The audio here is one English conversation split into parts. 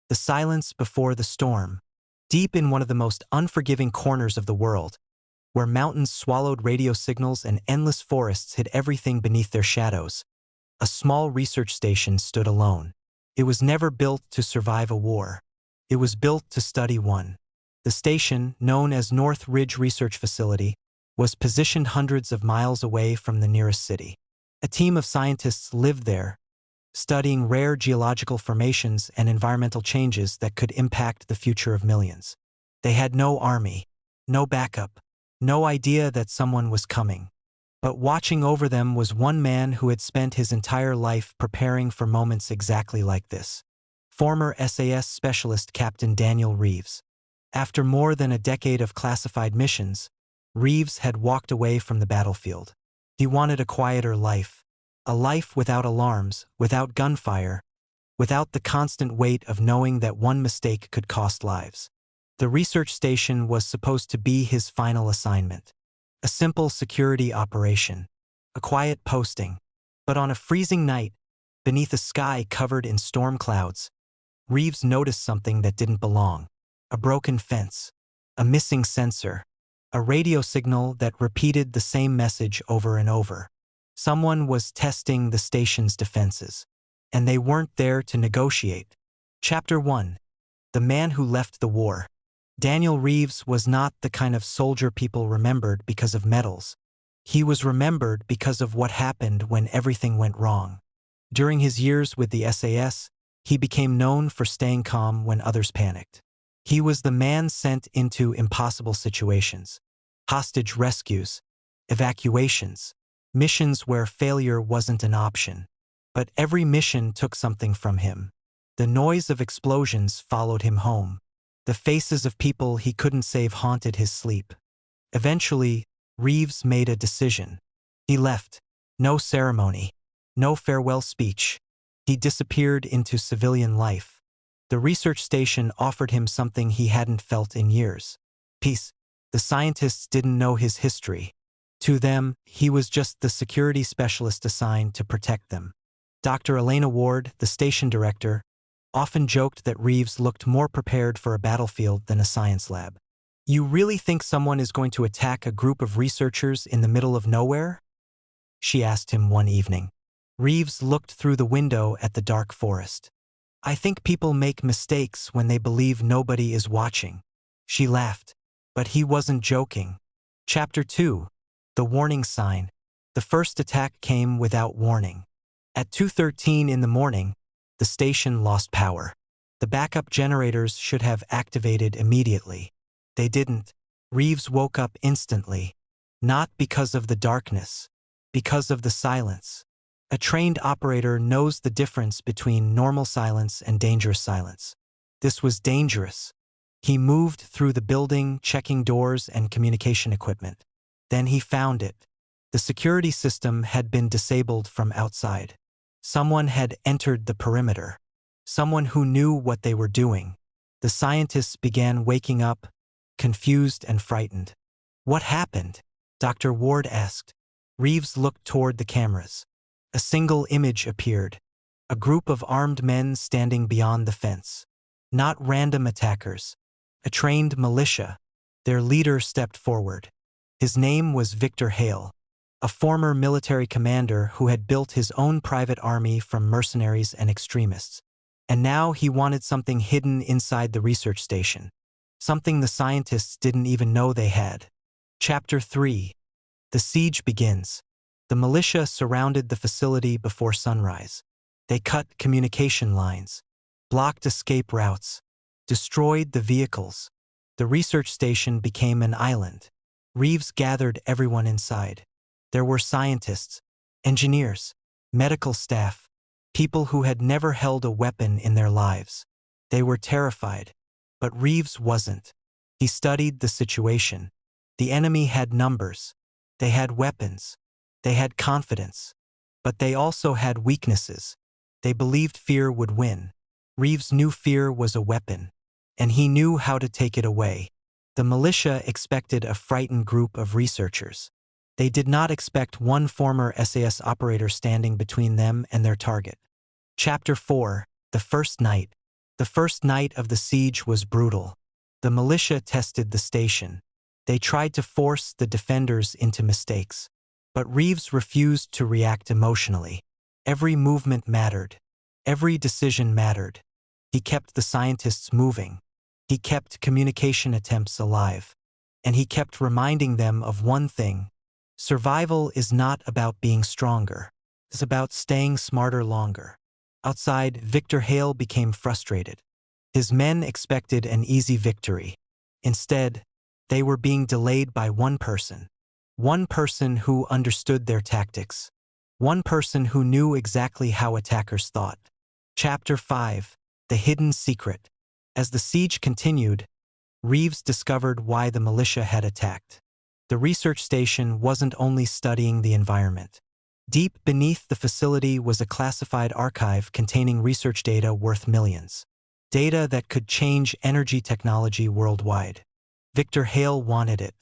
The silence before the storm. Deep in one of the most unforgiving corners of the world, where mountains swallowed radio signals and endless forests hid everything beneath their shadows, a small research station stood alone. It was never built to survive a war. It was built to study one. The station, known as North Ridge Research Facility, was positioned hundreds of miles away from the nearest city. A team of scientists lived there, studying rare geological formations and environmental changes that could impact the future of millions. They had no army, no backup, no idea that someone was coming. But watching over them was one man who had spent his entire life preparing for moments exactly like this. Former SAS specialist Captain Daniel Reeves. After more than a decade of classified missions, Reeves had walked away from the battlefield. He wanted a quieter life. A life without alarms, without gunfire, without the constant weight of knowing that one mistake could cost lives. The research station was supposed to be his final assignment. A simple security operation. A quiet posting. But on a freezing night, beneath a sky covered in storm clouds, Reeves noticed something that didn't belong. A broken fence. A missing sensor. A radio signal that repeated the same message over and over. Someone was testing the station's defenses, and they weren't there to negotiate. Chapter 1. The Man Who Left the War. Daniel Reeves was not the kind of soldier people remembered because of medals. He was remembered because of what happened when everything went wrong. During his years with the SAS, he became known for staying calm when others panicked. He was the man sent into impossible situations. Hostage rescues, evacuations, missions where failure wasn't an option. But every mission took something from him. The noise of explosions followed him home. The faces of people he couldn't save haunted his sleep. Eventually, Reeves made a decision. He left. No ceremony. No farewell speech. He disappeared into civilian life. The research station offered him something he hadn't felt in years. Peace. The scientists didn't know his history. To them, he was just the security specialist assigned to protect them. Dr. Elena Ward, the station director, often joked that Reeves looked more prepared for a battlefield than a science lab. "You really think someone is going to attack a group of researchers in the middle of nowhere?" she asked him one evening. Reeves looked through the window at the dark forest. "I think people make mistakes when they believe nobody is watching." She laughed, but he wasn't joking. Chapter 2. The Warning Sign. The first attack came without warning. At 2:13 in the morning, the station lost power. The backup generators should have activated immediately. They didn't. Reeves woke up instantly. Not because of the darkness, because of the silence. A trained operator knows the difference between normal silence and dangerous silence. This was dangerous. He moved through the building, checking doors and communication equipment. Then he found it. The security system had been disabled from outside. Someone had entered the perimeter. Someone who knew what they were doing. The scientists began waking up, confused and frightened. "What happened?" Dr. Ward asked. Reeves looked toward the cameras. A single image appeared. A group of armed men standing beyond the fence. Not random attackers. A trained militia. Their leader stepped forward. His name was Victor Hale, a former military commander who had built his own private army from mercenaries and extremists. And now he wanted something hidden inside the research station. Something the scientists didn't even know they had. Chapter 3. The siege begins. The militia surrounded the facility before sunrise. They cut communication lines, blocked escape routes, destroyed the vehicles. The research station became an island. Reeves gathered everyone inside. There were scientists, engineers, medical staff, people who had never held a weapon in their lives. They were terrified, but Reeves wasn't. He studied the situation. The enemy had numbers. They had weapons. They had confidence. But they also had weaknesses. They believed fear would win. Reeves knew fear was a weapon, and he knew how to take it away. The militia expected a frightened group of researchers. They did not expect one former SAS operator standing between them and their target. Chapter 4. The First Night. The first night of the siege was brutal. The militia tested the station. They tried to force the defenders into mistakes. But Reeves refused to react emotionally. Every movement mattered. Every decision mattered. He kept the scientists moving. He kept communication attempts alive. And he kept reminding them of one thing. Survival is not about being stronger. It's about staying smarter longer. Outside, Victor Hale became frustrated. His men expected an easy victory. Instead, they were being delayed by one person. One person who understood their tactics. One person who knew exactly how attackers thought. Chapter 5. The Hidden Secret. As the siege continued, Reeves discovered why the militia had attacked. The research station wasn't only studying the environment. Deep beneath the facility was a classified archive containing research data worth millions. Data that could change energy technology worldwide. Victor Hale wanted it,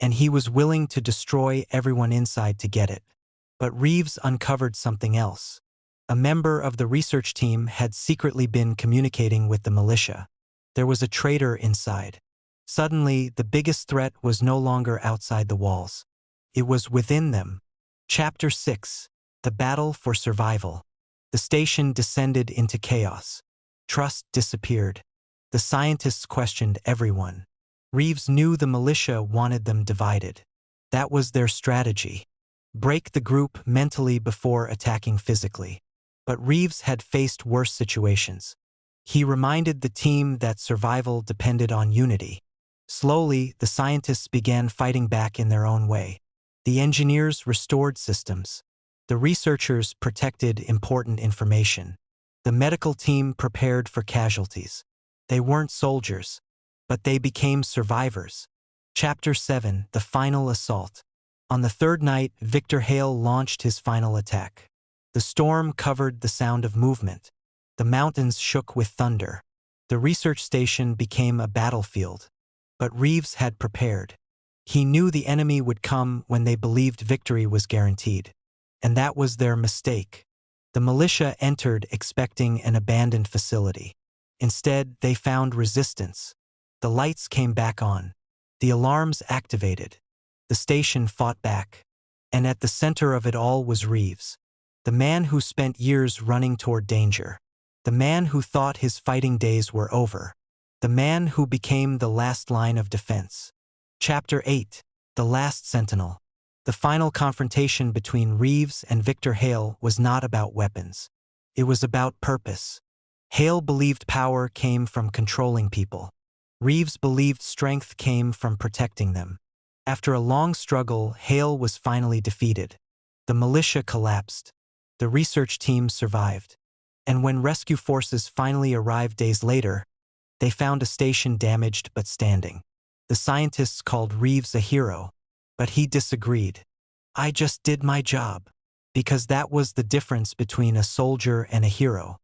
and he was willing to destroy everyone inside to get it. But Reeves uncovered something else. A member of the research team had secretly been communicating with the militia. There was a traitor inside. Suddenly, the biggest threat was no longer outside the walls. It was within them. Chapter 6. The Battle for Survival. The station descended into chaos. Trust disappeared. The scientists questioned everyone. Reeves knew the militia wanted them divided. That was their strategy. Break the group mentally before attacking physically. But Reeves had faced worse situations. He reminded the team that survival depended on unity. Slowly, the scientists began fighting back in their own way. The engineers restored systems. The researchers protected important information. The medical team prepared for casualties. They weren't soldiers, but they became survivors. Chapter 7. The Final Assault. On the third night, Victor Hale launched his final attack. The storm covered the sound of movement. The mountains shook with thunder. The research station became a battlefield. But Reeves had prepared. He knew the enemy would come when they believed victory was guaranteed. And that was their mistake. The militia entered expecting an abandoned facility. Instead, they found resistance. The lights came back on. The alarms activated. The station fought back. And at the center of it all was Reeves. The man who spent years running toward danger. The man who thought his fighting days were over. The man who became the last line of defense. Chapter 8. The Last Sentinel. The final confrontation between Reeves and Victor Hale was not about weapons. It was about purpose. Hale believed power came from controlling people. Reeves believed strength came from protecting them. After a long struggle, Hale was finally defeated. The militia collapsed. The research team survived. And when rescue forces finally arrived days later, they found a station damaged but standing. The scientists called Reeves a hero, but he disagreed. I just did my job. Because that was the difference between a soldier and a hero.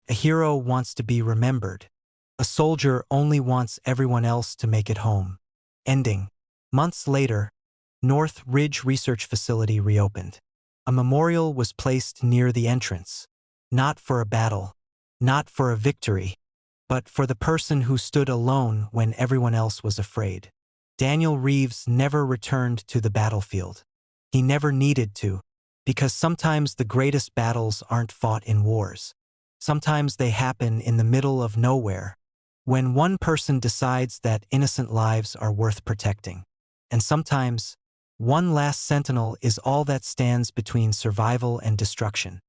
A hero wants to be remembered. A soldier only wants everyone else to make it home. Ending. Months later, North Ridge Research Facility reopened. A memorial was placed near the entrance. Not for a battle, not for a victory, but for the person who stood alone when everyone else was afraid. Daniel Reeves never returned to the battlefield. He never needed to, because sometimes the greatest battles aren't fought in wars. Sometimes they happen in the middle of nowhere, when one person decides that innocent lives are worth protecting. And sometimes, one last sentinel is all that stands between survival and destruction.